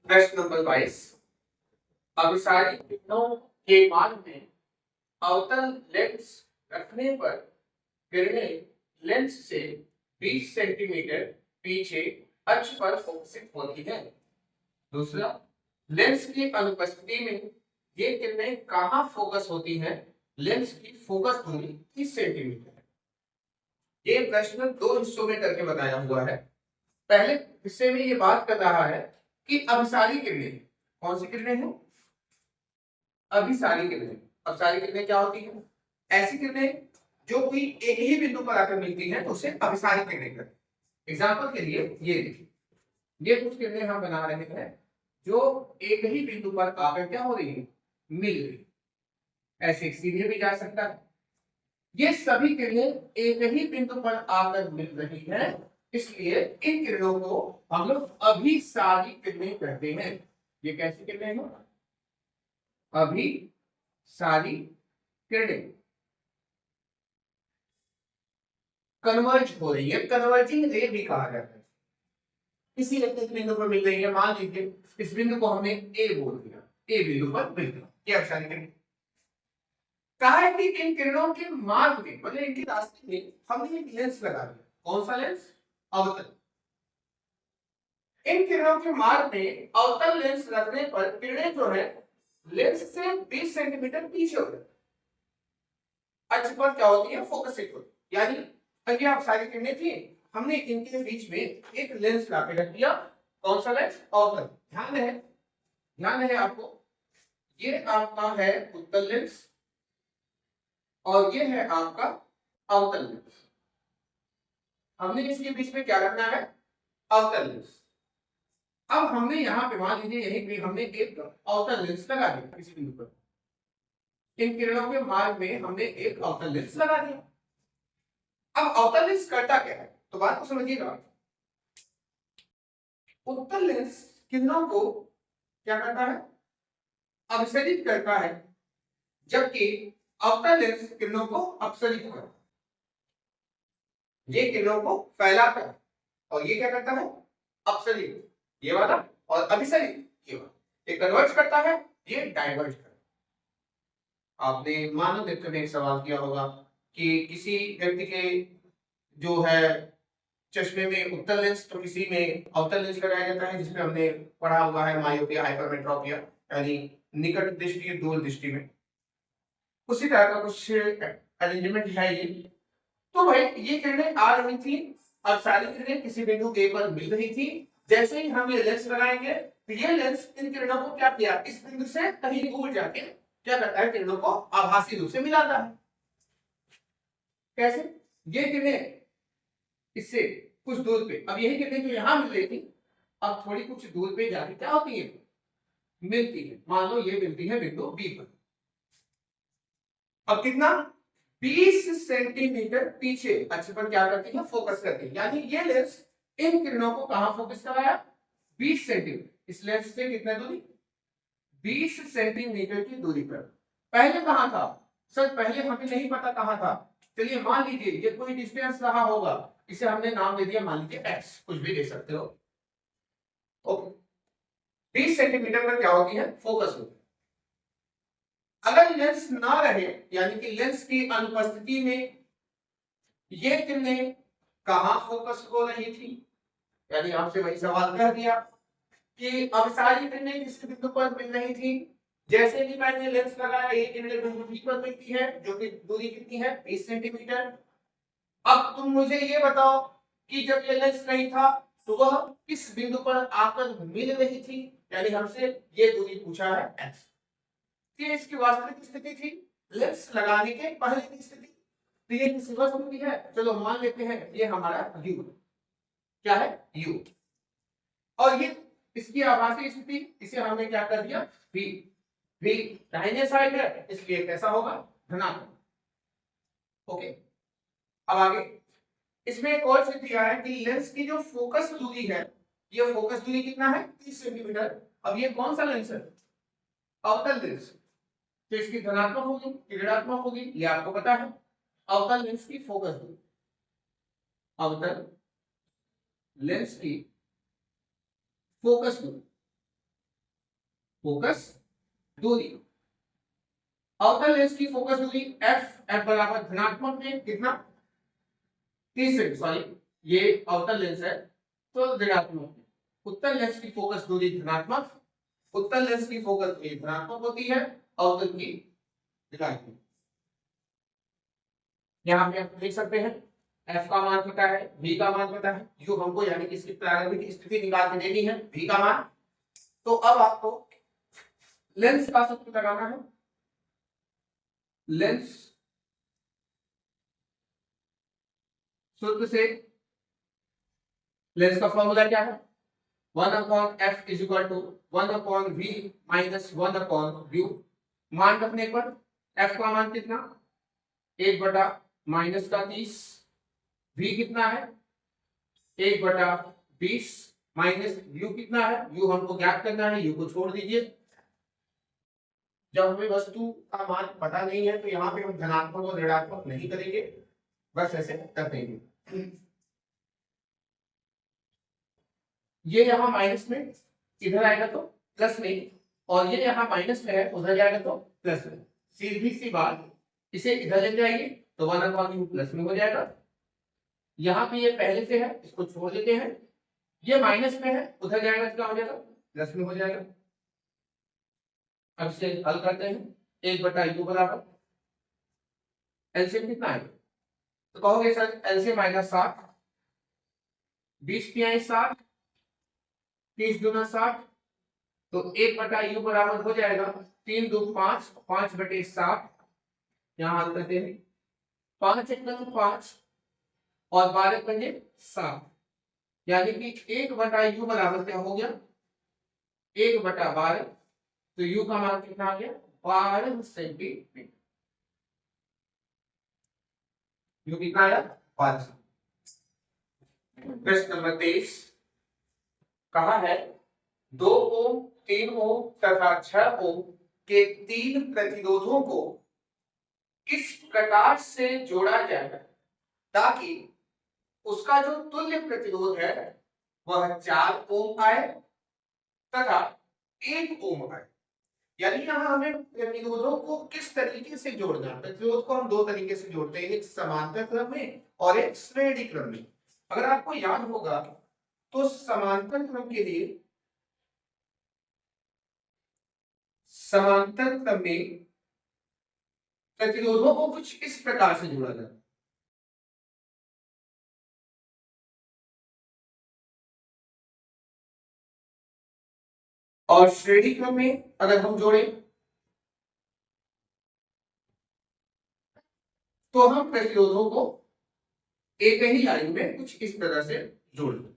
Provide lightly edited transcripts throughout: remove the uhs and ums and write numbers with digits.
प्रश्न नंबर 22। अभिसारी किरणों के मार्ग में अवतल लेंस रखने पर किरणें लेंस से 20 सेंटीमीटर पीछे अक्ष पर फोकसित होती है। दूसरा, लेंस की अनुपस्थिति में ये किरणें कहाँ फोकस होती हैं? लेंस की फोकस दूरी 30 सेंटीमीटर है। ये प्रश्न दो हिस्सों में करके बताया हुआ है। पहले हिस्से में ये बात कर रहा है कि अभिसारी किरणें कौन सी किरणें हैं? अभिसारी किरणें। अभिसारी किरणें क्या होती हैं? ऐसी किरणें जो कोई एक ही बिंदु पर आकर मिलती हैं तो उसे अभिसारी किरणें कहते हैं। एग्जाम्पल के लिए ये देखिए, ये कुछ किरणें हम बना रहे हैं जो एक ही बिंदु पर आकर क्या हो रही है? मिल रही। ऐसे सीधे भी जा सकता है। ये सभी किरणें एक ही बिंदु पर आकर मिल रही हैं, इसलिए इन किरणों को हम लोग अभिसारी किरणें कहते हैं। ये कैसी किरणें हैं? अभिसारी किरणें कन्वर्ज हो रही है, कन्वर्जिंग रे भी कहा जाता है। किसी एक बिंदु पर मिल रही है, मान लीजिए इस बिंदु को हमने ए बोल दिया, ए बिंदु पर मिल गया, ये अभिसारी किरण। कहा है कि इन किरणों के मार्ग में, मतलब इनके रास्ते में हमने एक लेंस लगा दिया। कौन सा लेंस? अवतल। इन किरणों के मार्ग में अवतल लेंस रखने पर किरणें जो है लेंस से 20 सेंटीमीटर पीछे हो जाती है। अक्ष पर क्या होती है? फोकसित होती है। यानी अगर आप सारी किरणें थी, हमने इनके बीच में एक लेंस ला के रख दिया। कौन सा लेंस? अवतल। ध्यान है आपको, ये आपका है उत्तल लेंस और ये है आपका अवतल लेंस। हमने इसके बीच में क्या रखना है? अवतल लेंस। अब हमने यहाँ पे मान लीजिए यहीं पे हमने एक अवतल लेंस लगा दिया किसी बिंदु पर। इन किरणों के मार्ग में हमने एक अवतल लेंस लगा दिया। अब अवतल लेंस करता क्या है? तो बात को समझिएगा। उत्तल लेंस किरणों को क्या करता है? अपसरित करता है, जबकि अवतल लेंस किरणों को अपसरित करता है। ये किरणों को फैलाता है और ये क्या करता है? अपसरित, ये वाला, और अभिसरित, ये वाला। ये कन्वर्ज करता है, ये डाइवर्ज करता है। आपने मानव मित्र में एक सवाल किया होगा कि किसी व्यक्ति के जो है चश्मे में उत्तल लेंस तो किसी में अवतल लेंस लगाया जाता है, जिसमें हमने पढ़ा हुआ है मायोपिया, हाइपरमेट्रोपिया, यानी निकट दृष्टि, दूर दृष्टि में। उसी तरह का कुछ अरेंजमेंट है ये। तो भाई ये किरणें आ रही थी, अब सारी किरणें किसी बिंदु ए पर मिल रही थी। जैसे ही हम ये लेंस लगाएंगे तो ये लेंस इन किरणों को क्या किया? इस बिंदु से कहीं दूर जाके क्या करता है? किरणों को आभासी रूप से मिलाता है। कैसे? ये किरणें इससे कुछ दूर पे, अब यही किरणें जो यहां मिल रही थी, अब थोड़ी कुछ दूर पे जाके क्या होती है? मिलती है। मान लो ये मिलती है बिंदु बी पर। अब कितना? 20 सेंटीमीटर पीछे अक्ष पर क्या करती है? फोकस करती है। यानी ये लेंस इन किरणों को कहां फोकस कराया? 20 सेंटीमीटर। इस लेंस से कितना दूरी? 20 सेंटीमीटर की दूरी पर। पहले कहां था? सर पहले हमें नहीं पता कहां था। चलिए मान लीजिए ये कोई डिस्टेंस रहा होगा, इसे हमने नाम दे दिया, मान लीजिए x, कुछ भी दे सकते हो। ओके, 20 सेंटीमीटर पर क्या होती है? फोकस होती है। अगर लेंस ना रहे, यानी कि लेंस की अनुपस्थिति में ये किरणें कहां फोकस हो रही थी? यानी आपसे वही सवाल कह दिया कि अब सारी किरणें किस बिंदु पर मिल रही थी। जैसे ही मैंने लेंस लगाया, ये किरणें बिंदु बी पर मिलती है, जो कि दूरी कितनी है? 20 सेंटीमीटर। अब तुम मुझे ये बताओ कि जब ये लेंस नहीं था तो वह किस बिंदु पर आकर मिल रही थी? यानी हमसे ये दूरी पूछा है x। ये इसकी वास्तविक स्थिति थी, लेंस लगाने के पहले की स्थिति। तो ये किसी वस्तु की है, चलो मान लेते हैं ये हमारा u। क्या है? u। और ये इसकी आभासी स्थिति, इसे हमने क्या कर दिया? v। v दाहिने साइड है, इसलिए कैसा होगा? धनात्मक। ओके, अब आगे इसमें एक और चीज दिया है कि लेंस की जो फोकस दूरी है, ये फोकस दूरी कितना है? 30 सेंटीमीटर। अब ये कौन सा लेंस है? अवतल लेंस। तो इसकी धनात्मक होगी कि ऋणात्मक होगी, ये आपको पता है। अवतल लेंस की फोकस दूरी, अवतल लेंस की फोकस दूरी फोकस दूरी। आउटर लेंस की फोकस दूरी एफ बराबर धनात्मक में कितना 30 सेंटीमीटर, सॉरी ये आउटर लेंस है तो ऋणात्मक में। उत्तर लेंस की फोकस दूरी धनात्मक, उत्तर लेंस की फोकस दूरी धनात्मक होती है, आउटर की ऋणात्मक। यहाँ पे आप देख सकते हैं एफ का मान पता है, v का मान पता है, u हमको यानी कि इसकी प्रारंभिक स्थिति निकाल के देनी है v का मान। तो अब आपको लेंस का सूत्र लगाना है। लेंस सूत्र से लेंस का फॉर्मूला क्या है 1/f is equal to 1/v minus 1/u। मान रखने पर f का मान कितना 1 बटा माइनस का 30, v कितना है 1 बटा 20 माइनस u कितना है, u हमको ज्ञात करना है, u को छोड़ दीजिए। जब हमें वस्तु का मान पता नहीं है तो यहाँ पे हम धनात्मक और ऋणात्मक नहीं करेंगे, बस ऐसे कर देंगे। ये यहाँ माइनस में, इधर आएगा तो प्लस में, और ये यहाँ माइनस में है उधर जाएगा तो प्लस में। सीधी सी बात, इसे इधर ले जाइए तो 1/u प्लस में हो जाएगा। यहाँ पे ये पहले से है, इसको छोड़ देते हैं, ये माइनस में है उधर जाएगा तो क्या हो जाएगा प्लस में हो जाएगा। अब इसे हल करते हैं 1/u बराबर एलसीएम कितना है, तो कहोगे सर एलसीएम आएगा 60, 20 पियाई 60, 30 दूना 60, तो 1/u बराबर हो जाएगा 3 2 5, 5/7। यहाँ हल करते हैं 5 1 5 और 12 पंजे 7, यानी कि 1/u बराबर क्या हो गया 1/12। तो u का मान कितना आ गया 12 सेंटीमीटर। u कितना आया 12। प्रश्न नंबर 23 कहा है 2 ओम 3 ओम तथा 6 ओम के 3 प्रतिरोधों को किस प्रकार से जोड़ा जाएगा ताकि उसका जो तुल्य प्रतिरोध है वह 4 ओम आए तथा 1 ओम आए। यानी यहाँ हमें प्रतिरोधों को किस तरीके से जोड़ना है। प्रतिरोध को हम 2 तरीके से जोड़ते हैं, एक समांतर क्रम में और एक श्रेणी क्रम में। अगर आपको याद होगा तो समांतर क्रम के लिए समांतर क्रम में प्रतिरोधों को कुछ इस प्रकार से जोड़ा जाता है। और श्रेणी क्रम में अगर हम जोड़े तो हम प्रतिरोधों को एक ही लाइन में कुछ इस तरह से जोड़ दें।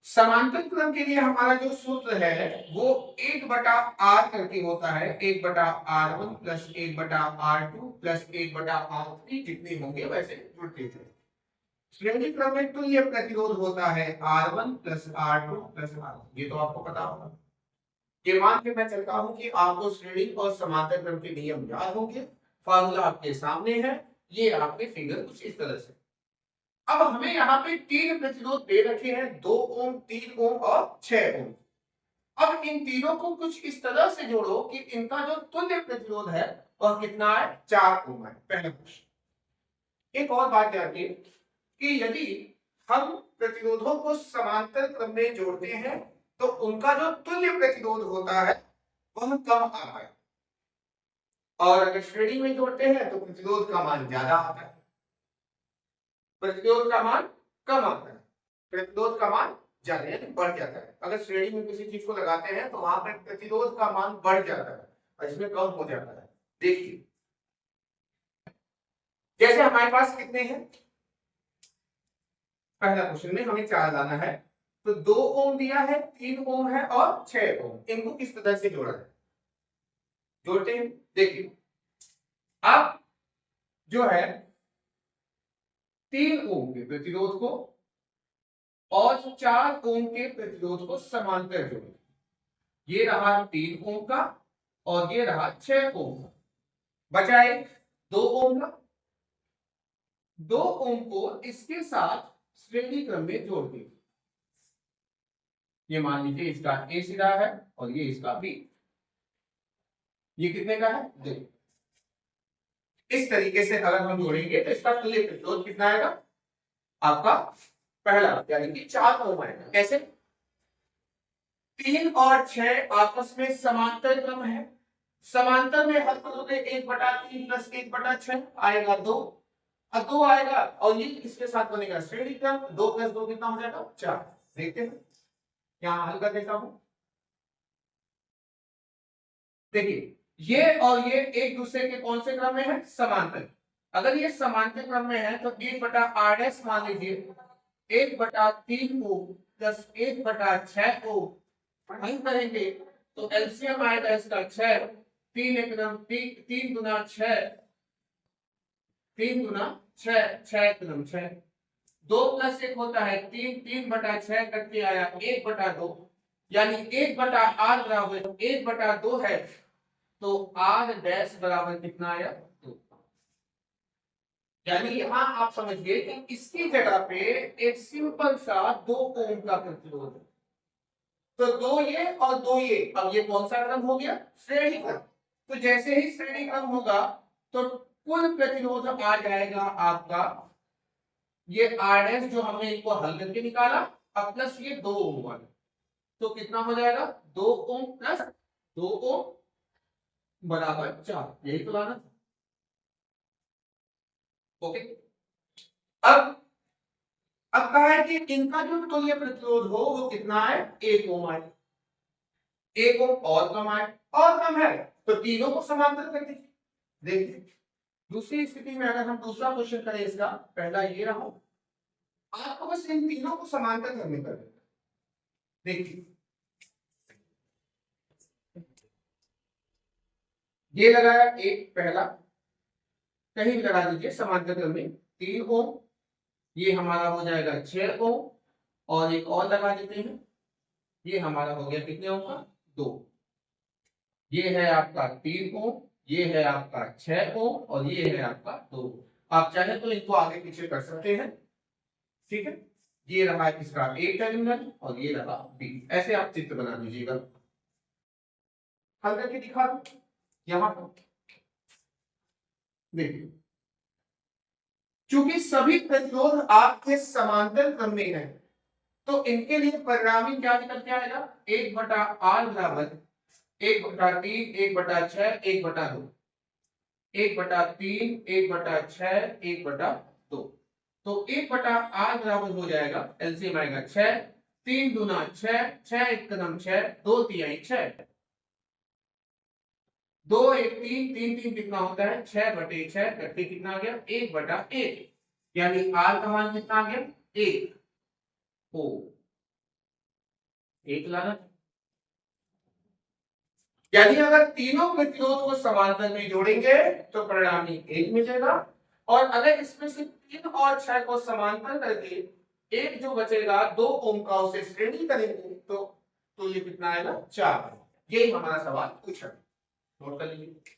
समांतर क्रम के लिए हमारा जो सूत्र है वो 1/r करके होता है, 1/r1 plus 1/r2 plus 1/r3 जितने होंगे वैसे जुड़ते हैं। श्रेणी क्रम में तुल्य प्रतिरोध होता है R1 plus R2 plus R, ये तो आपको पता होगा। ये मान के मैं चलता हूं कि आपको श्रेणी और समांतर क्रम के नियम याद होंगे, फार्मूला आपके सामने है, ये आपके फिगर कुछ इस तरह से। अब हमें यहाँ पे 3 प्रतिरोध दे रखे हैं 2 ओम 3 ओम और 6 ओम। अब इन तीनों को कुछ इस तरह से जोड़ो कि इनका जो तुल्य प्रतिरोध है वह कितना है 4 ओम है। पहला क्वेश्चन। एक और बात जानिए कि यदि हम प्रतिरोधों को समांतर क्रम में जोड़ते हैं तो उनका जो तुल्य प्रतिरोध होता है वह कम आता है, और अगर श्रेणी में जोड़ते हैं तो प्रतिरोध का मान ज्यादा आता है, प्रतिरोध का मान कम आता है, प्रतिरोध का मान ज्यादा यानी बढ़ जाता है। अगर श्रेणी में किसी चीज को लगाते हैं तो वहां पर प्रतिरोध का मान बढ़ जाता है और इसमें कम हो जाता है। देखिए जैसे हमारे पास कितने हैं, पहला क्वेश्चन में हमें 4 लाना है, तो 2 ओम दिया है, 3 ओम है और 6 ओम, इनको किस तरह से जोड़ा है जोड़ते हैं। देखिए आप जो है 3 ओम के प्रतिरोध को और 4 ओम के प्रतिरोध को समांतर जोड़ें। ये रहा 3 ओम का और ये रहा 6 ओम का, बचा एक 2 ओम का। 2 ओम को इसके साथ श्रेणी क्रम में जोड़ दें। ये मान लीजिए इसका ए सिरा है और ये इसका बी। ये कितने का है देखो, इस तरीके से अगर हम जोड़ेंगे तो इसका तुल्य प्रतिरोध कितना आएगा आपका पहला, यानी कि 4 ओम आएगा। कैसे? 3 और 6 आपस में समांतर क्रम है, समांतर में हल करोगे 1/3 प्लस 1/6 आएगा 2, अब 2 आएगा और ये इसके साथ बनेगा श्रेणी क्रम, 2 + 2 कितना हो जाएगा 4। देखते हैं यहां हल कर देता हूं। देखिए ये और ये एक दूसरे के कौन से क्रम में है समांतर। अगर ये समांतर क्रम में है तो 1/r' मान लीजिए 1/3 ओ प्लस 1/6 ओ हल करेंगे तो एलसीएम आएगा इसका 6, 3 एकदम 3 गुना 6, 3 गुना 6, 6 एकदम 6, 2 + 1 होता है 3, 3/6 करके आया 1/2, यानी 1/r बराबर 1/2 है, तो r डैश बराबर कितना आया 2। यानी यहां आप समझिए कि इसकी जगह पे एक सिंपल सा 2 ओम का प्रतिरोध है, तो 2 ये और 2 ये, अब ये कौन सा क्रम हो गया श्रेणी क्रम। तो जैसे ही श्रेणी क्रम होगा तो कुल प्रतिरोध आ जाएगा आपका ये आर एस जो हमने इनको हल करके निकाला, अब प्लस ये 2 ओम वाला, तो कितना हो जाएगा 2 ओम प्लस 2 ओम बराबर 4, यही तो लाना। ओके, अब कहा है कि इनका जो तुल्य प्रतिरोध हो वो कितना है 1 ओम आए, 1 ओम और कम आए, और कम है तो तीनों को समांतर कर दीजिए। देखिए दूसरी स्थिति में अगर हम दूसरा क्वेश्चन करें, इसका पहला ये रहा, आपको बस इन तीनों को समांतर करने का। देखिए ये लगाया एक पहला, कहीं भी लगा दीजिए समांतर क्रम में 3 ओम, ये हमारा हो जाएगा 6 ओम, और एक और लगा देते हैं, ये हमारा हो गया कितने ओम का 2। ये है आपका 3 ओम, ये है आपका 6 ओम और ये है आपका 2। आप चाहे तो इनको आगे पीछे कर सकते हैं, ठीक है। ये रहा इसका ए टर्मिनल और ये रहा बी, ऐसे आप चित्र बना दीजिएगा। हल करके दिखा दो यहां पर, देखिए चूंकि सभी प्रतिरोध आपके समांतर क्रम में है तो इनके लिए परिणामी क्या निकल के आएगा 1/r बराबर 1/3, 1/6, 1/2, 1/3, 1/6, 1/2, तो 1/r बराबर हो जाएगा एलसीएम आएगा 6, 3 दूना 6, 6 एकदम 6, 2 तिहाई 6, 2 1 3, 3 3 कितना होता है 6/6 करके कितना आ गया 1/1, यानी r का मान कितना आ गया 1 ओ 1 लाना। यानी अगर तीनों प्रतिरोध को समांतर में जोड़ेंगे तो परिणामी 1 मिलेगा, और अगर इसमें से 3 और 6 को समांतर करके एक जो बचेगा 2 ओम का उसे श्रेणी करेंगे तो ये कितना आएगा 4। यही हमारा सवाल पूछा, नोट कर लीजिए।